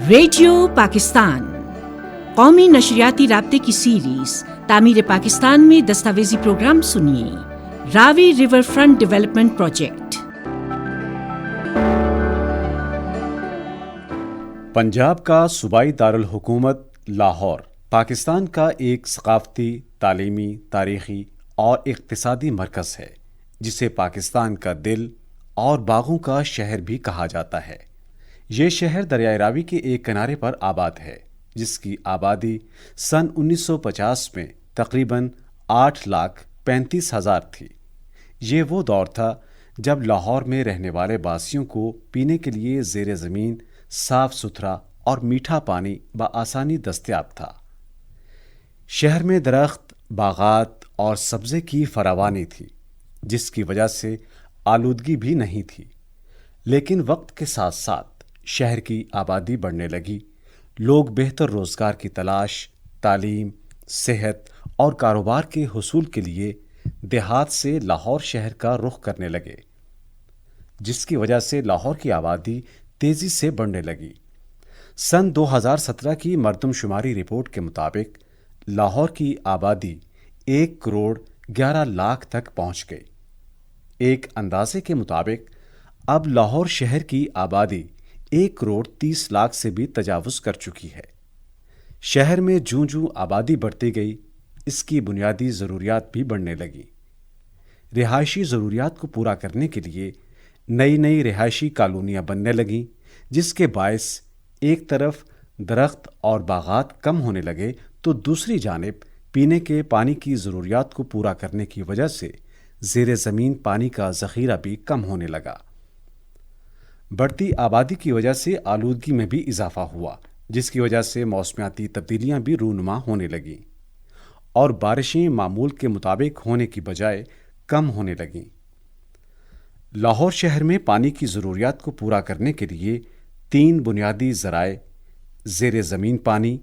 Radio Pakistan قومی نشریاتی رابطے کی سیریز تعمیر پاکستان میں دستاویزی پروگرام سنیے۔ Ravi river front development project. Punjab کا صوبائی دارالحکومت لاہور پاکستان کا ایک ثقافتی، تعلیمی، تاریخی اور اقتصادی مرکز ہے، جسے پاکستان کا دل اور باغوں کا شہر بھی کہا جاتا ہے۔ یہ شہر دریائے راوی کے ایک کنارے پر آباد ہے، جس کی آبادی سن 1950 میں تقریباً 8,35,000 تھی۔ یہ وہ دور تھا جب لاہور میں رہنے والے باسیوں کو پینے کے لیے زیر زمین صاف ستھرا اور میٹھا پانی بآسانی دستیاب تھا۔ شہر میں درخت، باغات اور سبزے کی فراوانی تھی، جس کی وجہ سے آلودگی بھی نہیں تھی۔ لیکن وقت کے ساتھ ساتھ شہر کی آبادی بڑھنے لگی، لوگ بہتر روزگار کی تلاش، تعلیم، صحت اور کاروبار کے حصول کے لیے دیہات سے لاہور شہر کا رخ کرنے لگے، جس کی وجہ سے لاہور کی آبادی تیزی سے بڑھنے لگی۔ سن 2017 کی مردم شماری رپورٹ کے مطابق لاہور کی آبادی 1,11,00,000 تک پہنچ گئی۔ ایک اندازے کے مطابق اب لاہور شہر کی آبادی 1,30,00,000 سے بھی تجاوز کر چکی ہے۔ شہر میں جوں جوں آبادی بڑھتی گئی، اس کی بنیادی ضروریات بھی بڑھنے لگی۔ رہائشی ضروریات کو پورا کرنے کے لیے نئی رہائشی کالونیاں بننے لگیں، جس کے باعث ایک طرف درخت اور باغات کم ہونے لگے تو دوسری جانب پینے کے پانی کی ضروریات کو پورا کرنے کی وجہ سے زیر زمین پانی کا ذخیرہ بھی کم ہونے لگا۔ بڑھتی آبادی کی وجہ سے آلودگی میں بھی اضافہ ہوا، جس کی وجہ سے موسمیاتی تبدیلیاں بھی رونما ہونے لگیں اور بارشیں معمول کے مطابق ہونے کی بجائے کم ہونے لگیں۔ لاہور شہر میں پانی کی ضروریات کو پورا کرنے کے لیے 3 بنیادی ذرائع زیر زمین پانی،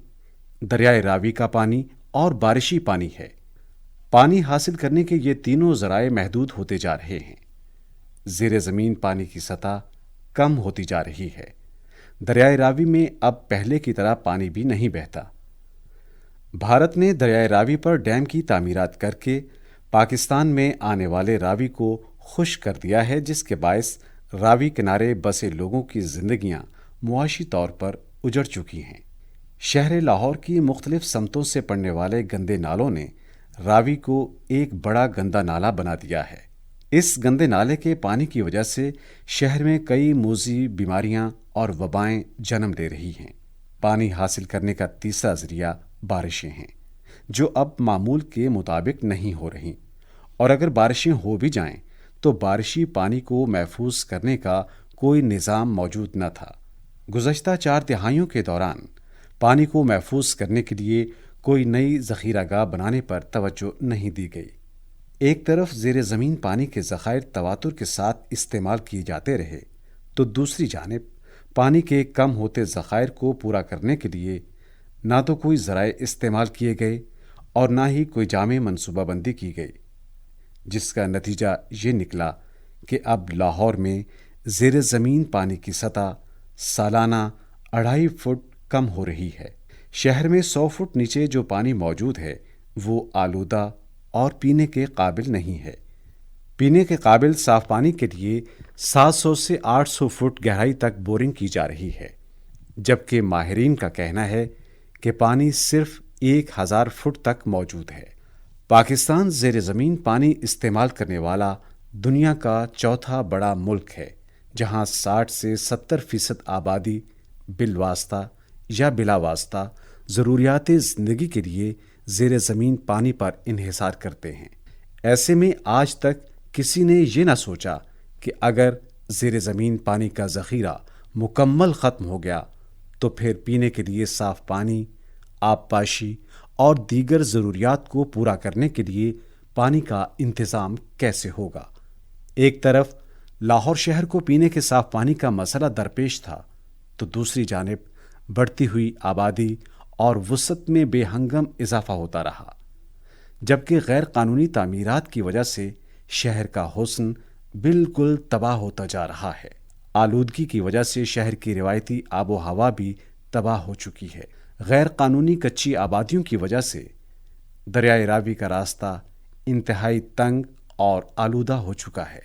دریائے راوی کا پانی اور بارشی پانی ہے۔ پانی حاصل کرنے کے یہ تینوں ذرائع محدود ہوتے جا رہے ہیں۔ زیر زمین پانی کی سطح کم ہوتی جا رہی ہے۔ دریائے راوی میں اب پہلے کی طرح پانی بھی نہیں بہتا۔ بھارت نے دریائے راوی پر ڈیم کی تعمیرات کر کے پاکستان میں آنے والے راوی کو خشک کر دیا ہے، جس کے باعث راوی کنارے بسے لوگوں کی زندگیاں معاشی طور پر اجڑ چکی ہیں۔ شہر لاہور کی مختلف سمتوں سے پڑنے والے گندے نالوں نے راوی کو ایک بڑا گندا نالہ بنا دیا ہے۔ اس گندے نالے کے پانی کی وجہ سے شہر میں کئی موذی بیماریاں اور وبائیں جنم لے رہی ہیں۔ پانی حاصل کرنے کا تیسرا ذریعہ بارشیں ہیں، جو اب معمول کے مطابق نہیں ہو رہی، اور اگر بارشیں ہو بھی جائیں تو بارشی پانی کو محفوظ کرنے کا کوئی نظام موجود نہ تھا۔ گزشتہ 4 دہائیوں کے دوران پانی کو محفوظ کرنے کے لیے کوئی نئی ذخیرہ گاہ بنانے پر توجہ نہیں دی گئی۔ ایک طرف زیر زمین پانی کے ذخائر تواتر کے ساتھ استعمال کیے جاتے رہے، تو دوسری جانب پانی کے کم ہوتے ذخائر کو پورا کرنے کے لیے نہ تو کوئی ذرائع استعمال کیے گئے اور نہ ہی کوئی جامع منصوبہ بندی کی گئی، جس کا نتیجہ یہ نکلا کہ اب لاہور میں زیر زمین پانی کی سطح سالانہ 2.5 فٹ کم ہو رہی ہے۔ شہر میں 100 فٹ نیچے جو پانی موجود ہے وہ آلودہ اور پینے کے قابل نہیں ہے۔ پینے کے قابل صاف پانی کے لیے 700 سے 800 فٹ گہرائی تک بورنگ کی جا رہی ہے، جبکہ ماہرین کا کہنا ہے کہ پانی صرف 1000 فٹ تک موجود ہے۔ پاکستان زیر زمین پانی استعمال کرنے والا دنیا کا چوتھا بڑا ملک ہے، جہاں 60 سے 70% آبادی بالواسطہ یا بلا واسطہ ضروریات زندگی کے لیے زیر زمین پانی پر انحصار کرتے ہیں۔ ایسے میں آج تک کسی نے یہ نہ سوچا کہ اگر زیر زمین پانی کا ذخیرہ مکمل ختم ہو گیا تو پھر پینے کے لیے صاف پانی، آبپاشی اور دیگر ضروریات کو پورا کرنے کے لیے پانی کا انتظام کیسے ہوگا۔ ایک طرف لاہور شہر کو پینے کے صاف پانی کا مسئلہ درپیش تھا، تو دوسری جانب بڑھتی ہوئی آبادی اور وسعت میں بے ہنگم اضافہ ہوتا رہا، جبکہ غیر قانونی تعمیرات کی وجہ سے شہر کا حسن بالکل تباہ ہوتا جا رہا ہے۔ آلودگی کی وجہ سے شہر کی روایتی آب و ہوا بھی تباہ ہو چکی ہے۔ غیر قانونی کچی آبادیوں کی وجہ سے دریائے راوی کا راستہ انتہائی تنگ اور آلودہ ہو چکا ہے،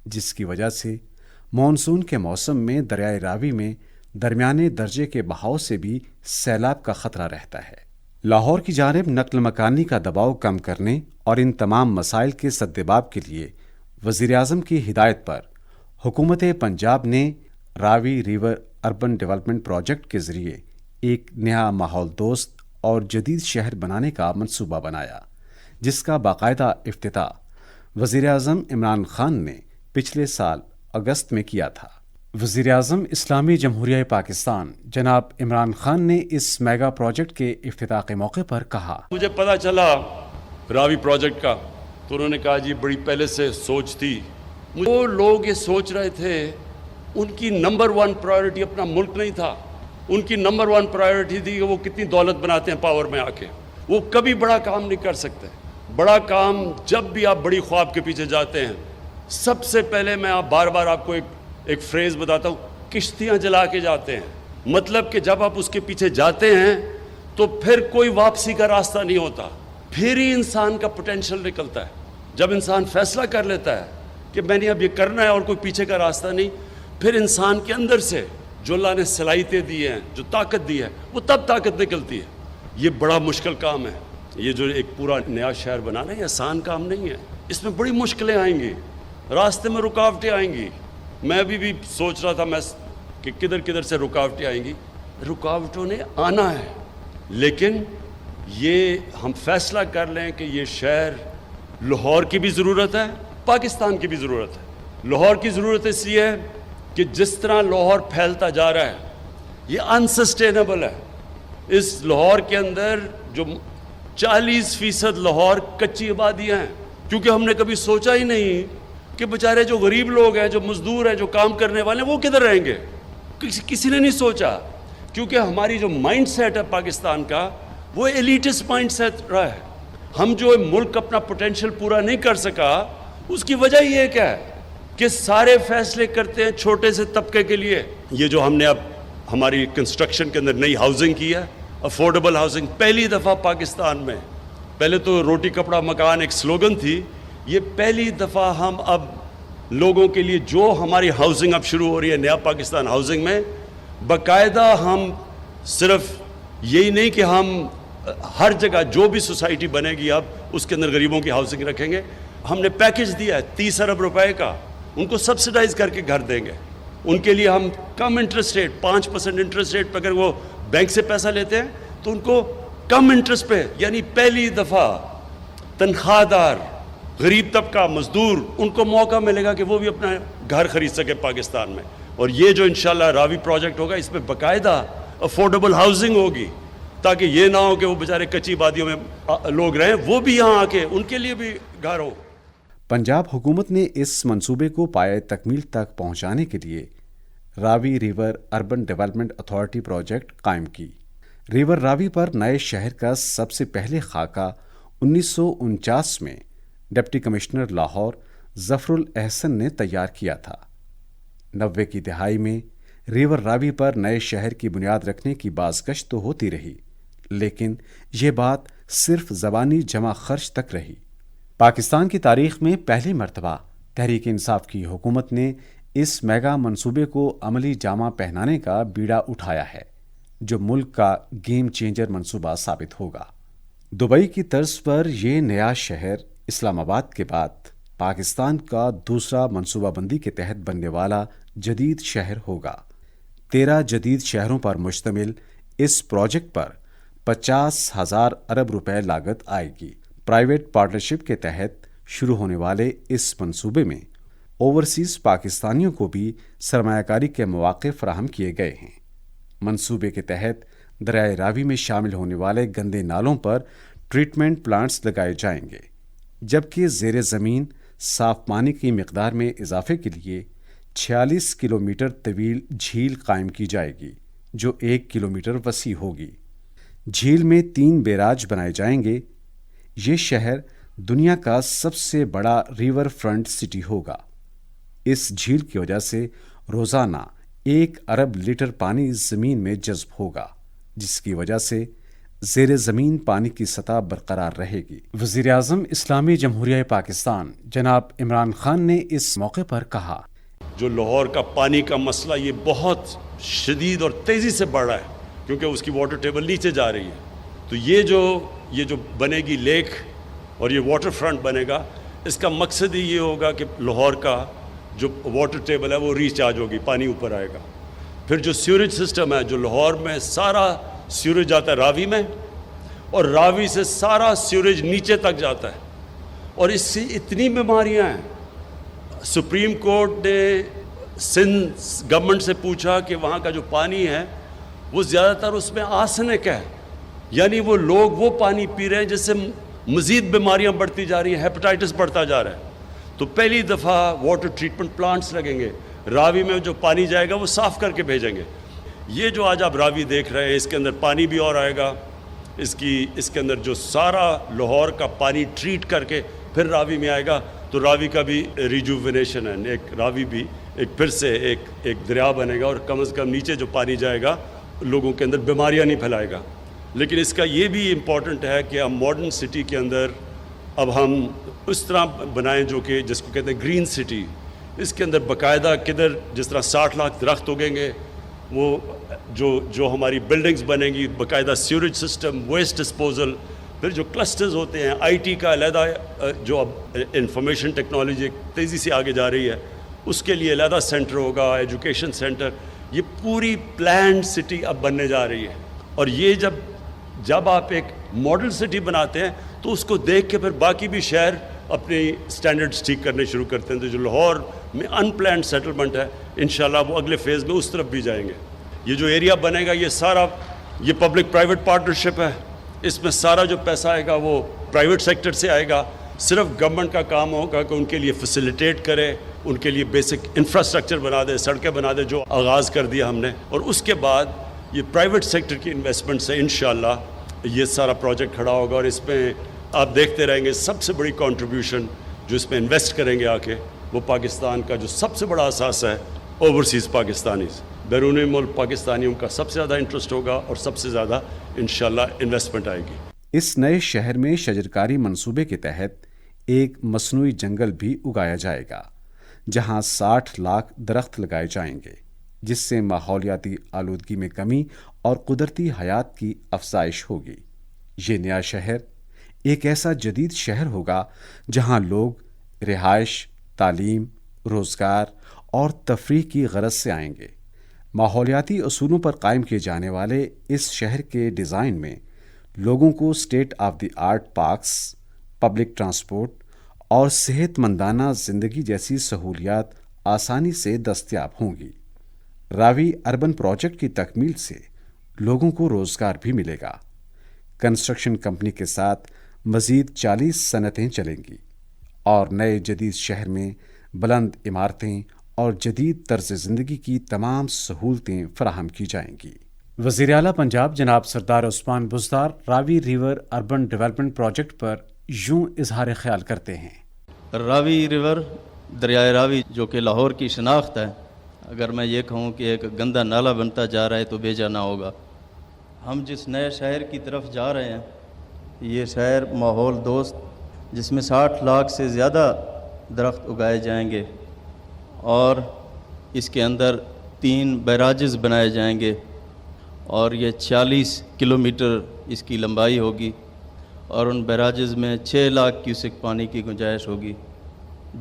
جس کی وجہ سے مانسون کے موسم میں دریائے راوی میں درمیانے درجے کے بہاؤ سے بھی سیلاب کا خطرہ رہتا ہے۔ لاہور کی جانب نقل مکانی کا دباؤ کم کرنے اور ان تمام مسائل کے سدباب کے لیے وزیر اعظم کی ہدایت پر حکومت پنجاب نے راوی ریور اربن ڈیولپمنٹ پروجیکٹ کے ذریعے ایک نیا ماحول دوست اور جدید شہر بنانے کا منصوبہ بنایا، جس کا باقاعدہ افتتاح وزیر اعظم عمران خان نے پچھلے سال اگست میں کیا تھا۔ وزیر اعظم اسلامی جمہوریہ پاکستان جناب عمران خان نے اس میگا پروجیکٹ کے افتتاح کے موقع پر کہا، مجھے پتا چلا راوی پروجیکٹ کا تو انہوں نے کہا جی بڑی پہلے سے سوچ تھی۔ وہ لوگ یہ سوچ رہے تھے، ان کی نمبر 1 پرائیورٹی اپنا ملک نہیں تھا، ان کی نمبر 1 پرائیورٹی تھی کہ وہ کتنی دولت بناتے ہیں پاور میں آ کے۔ وہ کبھی بڑا کام نہیں کر سکتے۔ بڑا کام جب بھی آپ بڑی خواب کے پیچھے جاتے ہیں، سب سے پہلے میں بار بار آپ کو ایک فریز بتاتا ہوں، کشتیاں جلا کے جاتے ہیں۔ مطلب کہ جب آپ اس کے پیچھے جاتے ہیں تو پھر کوئی واپسی کا راستہ نہیں ہوتا، پھر ہی انسان کا پوٹینشیل نکلتا ہے۔ جب انسان فیصلہ کر لیتا ہے کہ میں نے اب یہ کرنا ہے اور کوئی پیچھے کا راستہ نہیں، پھر انسان کے اندر سے جو اللہ نے صلاحیتیں دی ہیں، جو طاقت دی ہے، وہ تب طاقت نکلتی ہے۔ یہ بڑا مشکل کام ہے۔ یہ جو ایک پورا نیا شہر بنانا ہے، یہ آسان کام نہیں ہے۔ اس میں بڑی مشکلیں آئیں گی، راستے میں رکاوٹیں آئیں گی۔ میں بھی سوچ رہا تھا کہ کدھر سے رکاوٹیں آئیں گی۔ رکاوٹوں نے آنا ہے، لیکن یہ ہم فیصلہ کر لیں کہ یہ شہر لاہور کی بھی ضرورت ہے، پاکستان کی بھی ضرورت ہے۔ لاہور کی ضرورت اس لیے ہے کہ جس طرح لاہور پھیلتا جا رہا ہے، یہ انسسٹینیبل ہے۔ اس لاہور کے اندر جو 40% لاہور کچی آبادیاں ہیں، کیونکہ ہم نے کبھی سوچا ہی نہیں کہ بیچارے جو غریب لوگ ہیں، جو مزدور ہیں، جو کام کرنے والے ہیں، وہ کدھر رہیں گے۔ کسی نے نہیں سوچا، کیونکہ ہماری جو مائنڈ سیٹ ہے پاکستان کا، وہ ایلیٹسٹ مائنڈ سیٹ رہا ہے۔ ہم جو ملک اپنا پوٹینشیل پورا نہیں کر سکا، اس کی وجہ یہ کیا ہے کہ سارے فیصلے کرتے ہیں چھوٹے سے طبقے کے لیے۔ یہ جو ہم نے اب ہماری کنسٹرکشن کے اندر نئی ہاؤسنگ کی ہے، افورڈیبل ہاؤسنگ، پہلی دفعہ پاکستان میں، پہلے تو روٹی کپڑا مکان ایک سلوگن تھی، یہ پہلی دفعہ ہم اب لوگوں کے لیے جو ہماری ہاؤسنگ اب شروع ہو رہی ہے نیا پاکستان ہاؤسنگ میں، باقاعدہ ہم صرف یہی نہیں کہ ہم ہر جگہ جو بھی سوسائٹی بنے گی اب اس کے اندر غریبوں کی ہاؤسنگ رکھیں گے۔ ہم نے پیکج دیا ہے 30 ارب روپے کا، ان کو سبسڈائز کر کے گھر دیں گے۔ ان کے لیے ہم کم انٹرسٹ ریٹ، 5% انٹرسٹ ریٹ پہ اگر وہ بینک سے پیسہ لیتے ہیں تو ان کو کم انٹرسٹ پہ، یعنی پہلی دفعہ تنخواہ دار، غریب طبقہ، مزدور، ان کو موقع ملے گا کہ وہ بھی اپنا گھر خرید سکے پاکستان میں۔ اور یہ جو انشاءاللہ راوی پروجیکٹ ہوگا، اس میں باقاعدہ افورڈیبل ہاؤسنگ ہوگی، تاکہ یہ نہ ہو کہ وہ بیچارے کچی وادیوں میں لوگ رہیں، وہ بھی یہاں آ کے ان کے لیے بھی گھر ہو۔ پنجاب حکومت نے اس منصوبے کو پایہ تکمیل تک پہنچانے کے لیے Ravi river urban development authority project قائم کی۔ ریور راوی پر نئے شہر کا سب سے پہلے خاکہ 1949 میں ڈپٹی کمشنر لاہور ظفر الاحسن نے تیار کیا تھا۔ 90 کی دہائی میں ریور راوی پر نئے شہر کی بنیاد رکھنے کی بازگشت تو ہوتی رہی، لیکن یہ بات صرف زبانی جمع خرچ تک رہی۔ پاکستان کی تاریخ میں پہلی مرتبہ تحریک انصاف کی حکومت نے اس میگا منصوبے کو عملی جامہ پہنانے کا بیڑا اٹھایا ہے، جو ملک کا گیم چینجر منصوبہ ثابت ہوگا۔ دبئی کی طرز پر یہ نیا شہر اسلام آباد کے بعد پاکستان کا دوسرا منصوبہ بندی کے تحت بننے والا جدید شہر ہوگا۔ 13 جدید شہروں پر مشتمل اس پروجیکٹ پر 50,000 ارب روپے لاگت آئے گی۔ پرائیویٹ پارٹنرشپ کے تحت شروع ہونے والے اس منصوبے میں اوورسیز پاکستانیوں کو بھی سرمایہ کاری کے مواقع فراہم کیے گئے ہیں۔ منصوبے کے تحت دریائے راوی میں شامل ہونے والے گندے نالوں پر ٹریٹمنٹ پلانٹس لگائے جائیں گے، جبکہ زیر زمین صاف پانی کی مقدار میں اضافے کے لیے 46 کلومیٹر طویل جھیل قائم کی جائے گی، جو 1 کلومیٹر وسیع ہوگی۔ جھیل میں 3 بیراج بنائے جائیں گے۔ یہ شہر دنیا کا سب سے بڑا ریور فرنٹ سٹی ہوگا۔ اس جھیل کی وجہ سے روزانہ 1 ارب لیٹر پانی زمین میں جذب ہوگا، جس کی وجہ سے زیر زمین پانی کی سطح برقرار رہے گی۔ وزیر اعظم اسلامی جمہوریہ پاکستان جناب عمران خان نے اس موقع پر کہا، جو لاہور کا پانی کا مسئلہ یہ بہت شدید اور تیزی سے بڑھ رہا ہے، کیونکہ اس کی واٹر ٹیبل نیچے جا رہی ہے، تو یہ جو بنے گی لیک اور یہ واٹر فرنٹ بنے گا، اس کا مقصد ہی یہ ہوگا کہ لاہور کا جو واٹر ٹیبل ہے وہ ریچارج ہوگی، پانی اوپر آئے گا۔ پھر جو سیوریج سسٹم ہے، جو لاہور میں سارا سیوریج جاتا ہے راوی میں، اور راوی سے سارا سیوریج نیچے تک جاتا ہے، اور اس سے اتنی بیماریاں ہیں۔ سپریم کورٹ نے سندھ گورنمنٹ سے پوچھا کہ وہاں کا جو پانی ہے وہ زیادہ تر اس میں آرسینک ہے، یعنی وہ لوگ وہ پانی پی رہے ہیں جس سے مزید بیماریاں بڑھتی جا رہی ہیں، ہیپاٹائٹس بڑھتا جا رہا ہے۔ تو پہلی دفعہ واٹر ٹریٹمنٹ پلانٹس لگیں گے، راوی میں جو پانی جائے گا وہ صاف کر کے بھیجیں گے۔ یہ جو آج آپ راوی دیکھ رہے ہیں، اس کے اندر پانی بھی اور آئے گا، اس کے اندر جو سارا لاہور کا پانی ٹریٹ کر کے پھر راوی میں آئے گا، تو راوی کا بھی ریجوونیشن ہے، ایک راوی بھی ایک پھر سے ایک دریا بنے گا، اور کم از کم نیچے جو پانی جائے گا لوگوں کے اندر بیماریاں نہیں پھیلائے گا۔ لیکن اس کا یہ بھی امپورٹنٹ ہے کہ ہم ماڈرن سٹی کے اندر اب ہم اس طرح بنائیں جو کہ جس کو کہتے ہیں گرین سٹی، اس کے اندر باقاعدہ کدھر جس طرح 60 لاکھ درخت اگیں گے، وہ جو ہماری بلڈنگز بنیں گی، باقاعدہ سیوریج سسٹم، ویسٹ ڈسپوزل، پھر جو کلسٹرز ہوتے ہیں، آئی ٹی کا علیحدہ، جو اب انفارمیشن ٹیکنالوجی تیزی سے آگے جا رہی ہے، اس کے لیے علیحدہ سینٹر ہوگا، ایجوکیشن سینٹر، یہ پوری پلانڈ سٹی اب بننے جا رہی ہے۔ اور یہ جب آپ ایک ماڈل سٹی بناتے ہیں تو اس کو دیکھ کے پھر باقی بھی شہر اپنی سٹینڈرڈز ٹھیک کرنے شروع کرتے ہیں۔ تو جو لاہور میں ان پلانڈ سیٹلمنٹ ہے، انشاءاللہ وہ اگلے فیز میں اس طرف بھی جائیں گے۔ یہ جو ایریا بنے گا، یہ سارا یہ پبلک پرائیویٹ پارٹنرشپ ہے، اس میں سارا جو پیسہ آئے گا وہ پرائیویٹ سیکٹر سے آئے گا۔ صرف گورنمنٹ کا کام ہوگا کہ ان کے لیے فیسیلیٹیٹ کرے، ان کے لیے بیسک انفراسٹرکچر بنا دے، سڑکیں بنا دے، جو آغاز کر دیا ہم نے، اور اس کے بعد یہ پرائیویٹ سیکٹر کی انویسٹمنٹ سے انشاءاللہ یہ سارا پروجیکٹ کھڑا ہوگا۔ اور اس میں آپ دیکھتے رہیں گے سب سے بڑی کنٹریبیوشن جو اس میں انویسٹ کریں گے آ کے، وہ پاکستان کا جو سب سے بڑا اثاثہ ہے، اوورسیز پاکستانیز، بیرون ملک پاکستانیوں کا سب سے زیادہ انٹرسٹ ہوگا، اور سب سے زیادہ انشاءاللہ انویسٹمنٹ آئے گی۔ اس نئے شہر میں شجرکاری منصوبے کے تحت ایک مصنوعی جنگل بھی اگایا جائے گا، جہاں 60 لاکھ درخت لگائے جائیں گے، جس سے ماحولیاتی آلودگی میں کمی اور قدرتی حیات کی افزائش ہوگی۔ یہ نیا شہر ایک ایسا جدید شہر ہوگا جہاں لوگ رہائش، تعلیم، روزگار اور تفریح کی غرض سے آئیں گے۔ ماحولیاتی اصولوں پر قائم کیے جانے والے اس شہر کے ڈیزائن میں لوگوں کو state of the art parks, public transport اور صحت مندانہ زندگی جیسی سہولیات آسانی سے دستیاب ہوں گی۔ راوی اربن پروجیکٹ کی تکمیل سے لوگوں کو روزگار بھی ملے گا۔ کنسٹرکشن کمپنی کے ساتھ مزید 40 صنعتیں چلیں گی، اور نئے جدید شہر میں بلند عمارتیں اور جدید طرز زندگی کی تمام سہولتیں فراہم کی جائیں گی۔ وزیر اعلیٰ پنجاب جناب سردار عثمان بزدار راوی ریور اربن ڈیولپمنٹ پروجیکٹ پر یوں اظہار خیال کرتے ہیں۔ راوی ریور، دریائے راوی جو کہ لاہور کی شناخت ہے، اگر میں یہ کہوں کہ ایک گندا نالا بنتا جا رہا ہے تو بے جا نہ ہوگا۔ ہم جس نئے شہر کی طرف جا رہے ہیں، یہ شہر ماحول دوست، جس میں 60 لاکھ سے زیادہ درخت اگائے جائیں گے، اور اس کے اندر 3 بیراجز بنائے جائیں گے، اور یہ 40 کلومیٹر اس کی لمبائی ہوگی، اور ان بیراجز میں 6 لاکھ کیوسک پانی کی گنجائش ہوگی،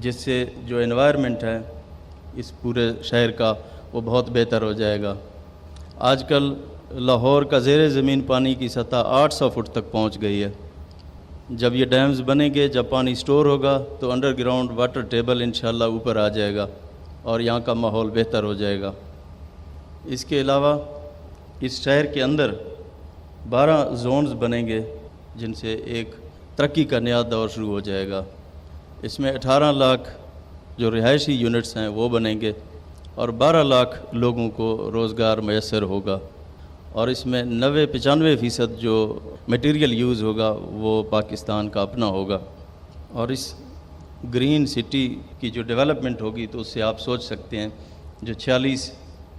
جس سے جو انوائرمنٹ ہے اس پورے شہر کا وہ بہت بہتر ہو جائے گا۔ آج کل لاہور کا زیر زمین پانی کی سطح 800 فٹ تک پہنچ گئی ہے۔ جب یہ ڈیمز بنیں گے، جب پانی سٹور ہوگا، تو انڈر گراؤنڈ واٹر ٹیبل انشاءاللہ اوپر آ جائے گا، اور یہاں کا ماحول بہتر ہو جائے گا۔ اس کے علاوہ اس شہر کے اندر 12 زونز بنیں گے، جن سے ایک ترقی کا نیا دور شروع ہو جائے گا۔ اس میں 18 لاکھ جو رہائشی یونٹس ہیں وہ بنیں گے، اور 12 لاکھ لوگوں کو روزگار میسر ہوگا، اور اس میں 90-95% جو میٹیریل یوز ہوگا وہ پاکستان کا اپنا ہوگا۔ اور اس گرین سٹی کی جو ڈیولپمنٹ ہوگی، تو اس سے آپ سوچ سکتے ہیں جو 46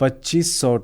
2500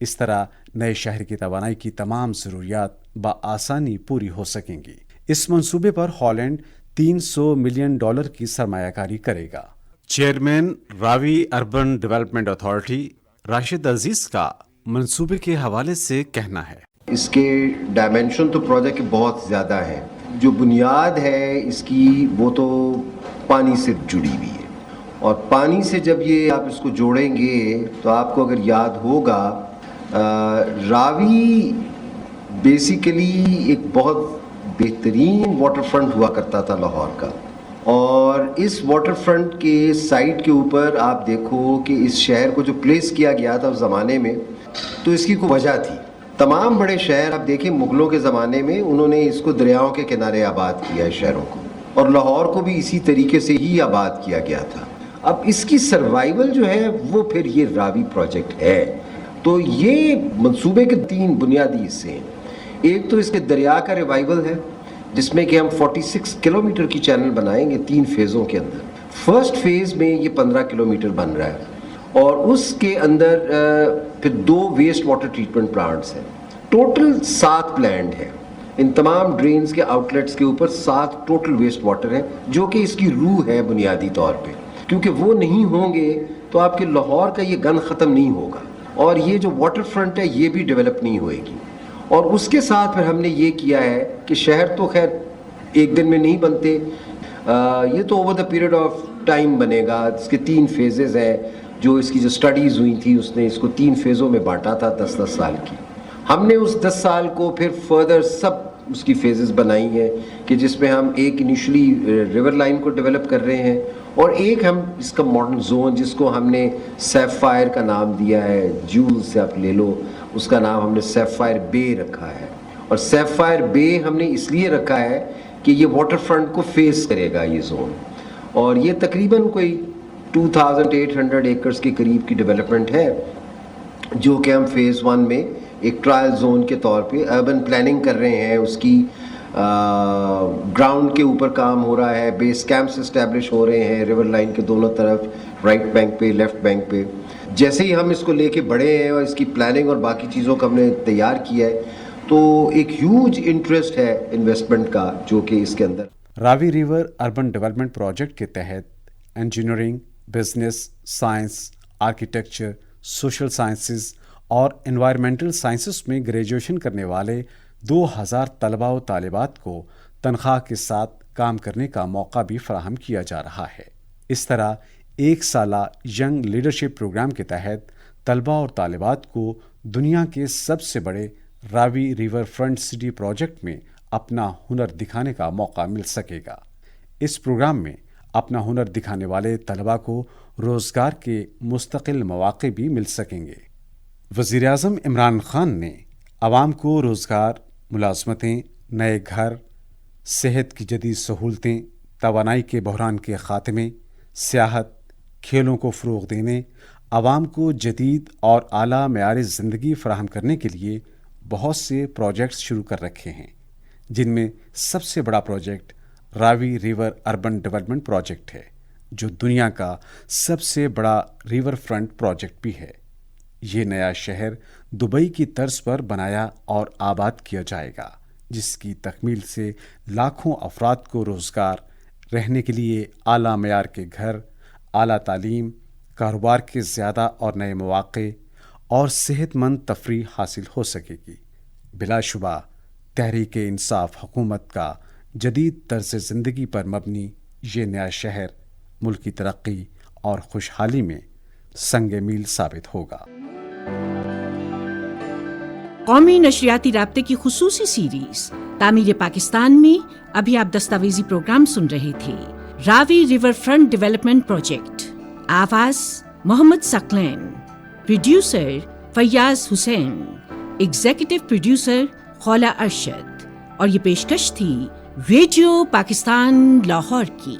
اس طرح نئے شہر کی توانائی کی تمام ضروریات بآسانی پوری ہو سکیں گی۔ اس منصوبے پر ہالینڈ $300 ملین کی سرمایہ کاری کرے گا۔ چیئرمین راوی اربن ڈیولپمنٹ اتھارٹی راشد عزیز کا منصوبے کے حوالے سے کہنا ہے، اس کے ڈائمنشن تو پروجیکٹ کے بہت زیادہ ہیں۔ جو بنیاد ہے اس کی وہ تو پانی سے جڑی ہوئی ہے، اور پانی سے جب یہ آپ اس کو جوڑیں گے تو آپ کو اگر یاد ہوگا راوی بیسیکلی ایک بہت بہترین واٹر فرنٹ ہوا کرتا تھا لاہور کا، اور اس واٹر فرنٹ کے سائٹ کے اوپر آپ دیکھو کہ اس شہر کو جو پلیس کیا گیا تھا اس زمانے میں، تو اس کی کوئی وجہ تھی۔ تمام بڑے شہر آپ دیکھیں مغلوں کے زمانے میں انہوں نے اس کو دریاؤں کے کنارے آباد کیا ہے شہروں کو، اور لاہور کو بھی اسی طریقے سے ہی آباد کیا گیا تھا۔ اب اس کی سروائیول جو ہے وہ پھر یہ راوی پروجیکٹ ہے۔ تو یہ منصوبے کے 3 بنیادی حصے ہیں۔ ایک تو اس کے دریا کا ریوائیول ہے، جس میں کہ ہم 46 کلومیٹر کی چینل بنائیں گے 3 فیزوں کے اندر۔ فرسٹ فیز میں یہ 15 کلومیٹر بن رہا ہے، اور اس کے اندر پھر 2 ویسٹ واٹر ٹریٹمنٹ پلانٹس ہیں۔ ٹوٹل 7 پلانٹ ہیں، ان تمام ڈرینز کے آؤٹ لیٹس کے اوپر 7 ٹوٹل ویسٹ واٹر ہیں، جو کہ اس کی روح ہے بنیادی طور پہ، کیونکہ وہ نہیں ہوں گے تو آپ کے لاہور کا یہ گن ختم نہیں ہوگا، اور یہ جو واٹر فرنٹ ہے یہ بھی ڈیولپ نہیں ہوئے گی۔ اور اس کے ساتھ پھر ہم نے یہ کیا ہے کہ شہر تو خیر ایک دن میں نہیں بنتے، یہ تو over the period of time بنے گا۔ اس کے 3 فیزز ہیں، جو اس کی جو سٹڈیز ہوئی تھی اس نے اس کو 3 فیزوں میں بانٹا تھا 10-10 سال کی۔ ہم نے اس 10 سال کو پھر فردر سب اس کی فیزز بنائی ہیں، کہ جس میں ہم ایک انیشلی ریور لائن کو ڈیولپ کر رہے ہیں، اور ایک ہم اس کا ماڈرن زون جس کو ہم نے سیفائر کا نام دیا ہے، جول سے آپ لے لو، اس کا نام ہم نے سیفائر بے رکھا ہے۔ اور سیفائر بے ہم نے اس لیے رکھا ہے کہ یہ واٹر فرنٹ کو فیس کرے گا یہ زون، اور یہ تقریباً کوئی 2800 ایکڑز کے قریب کی ڈیولپمنٹ ہے، جو کہ ہم فیز 1 میں ایک ٹرائل زون کے طور پہ اربن پلاننگ کر رہے ہیں۔ اس کی گراؤنڈ کے اوپر کام ہو رہا ہے، بیس کیمپس اسٹیبلش ہو رہے ہیں ریور لائن کے دونوں طرف، رائٹ بینک پہ لیفٹ بینک پہ۔ جیسے ہی ہم اس کو لے کے بڑھے ہیں اور اس کی پلاننگ اور باقی چیزوں کا ہم نے تیار کیا ہے، تو ایک ہیوج انٹرسٹ ہے انویسٹمنٹ کا جو کہ اس کے اندر۔ راوی ریور اربن ڈیولپمنٹ پروجیکٹ کے تحت engineering, business, science, architecture, social sciences اور انوائرمنٹل سائنسز میں گریجویشن کرنے والے 2000 طلباء و طالبات کو تنخواہ کے ساتھ کام کرنے کا موقع بھی فراہم کیا جا رہا ہے۔ اس طرح 1 سالہ ینگ لیڈرشپ پروگرام کے تحت طلباء اور طالبات کو دنیا کے سب سے بڑے راوی ریور فرنٹ سٹی پروجیکٹ میں اپنا ہنر دکھانے کا موقع مل سکے گا۔ اس پروگرام میں اپنا ہنر دکھانے والے طلباء کو روزگار کے مستقل مواقع بھی مل سکیں گے۔ وزیر اعظم عمران خان نے عوام کو روزگار، ملازمتیں، نئے گھر، صحت کی جدید سہولتیں، توانائی کے بحران کے خاتمے، سیاحت، کھیلوں کو فروغ دینے، عوام کو جدید اور اعلیٰ معیار زندگی فراہم کرنے کے لیے بہت سے پروجیکٹس شروع کر رکھے ہیں، جن میں سب سے بڑا پروجیکٹ راوی ریور اربن ڈیولپمنٹ پروجیکٹ ہے، جو دنیا کا سب سے بڑا ریور فرنٹ پروجیکٹ بھی ہے۔ یہ نیا شہر دبئی کی طرز پر بنایا اور آباد کیا جائے گا، جس کی تکمیل سے لاکھوں افراد کو روزگار، رہنے کے لیے اعلیٰ معیار کے گھر، اعلیٰ تعلیم، کاروبار کے زیادہ اور نئے مواقع اور صحت مند تفریح حاصل ہو سکے گی۔ بلا شبہ تحریک انصاف حکومت کا جدید طرز زندگی پر مبنی یہ نیا شہر ملک کی ترقی اور خوشحالی میں سنگ میل ثابت ہوگا۔ قومی نشریاتی رابطے کی خصوصی سیریز تعمیر پاکستان میں ابھی آپ دستاویزی پروگرام سن رہے تھے، راوی ریور فرنٹ ڈیولپمنٹ پروجیکٹ۔ آواز محمد ثقلین، پروڈیوسر فیاض حسین، ایگزیکٹو پروڈیوسر خولا ارشد، اور یہ پیشکش تھی ریڈیو پاکستان لاہور کی۔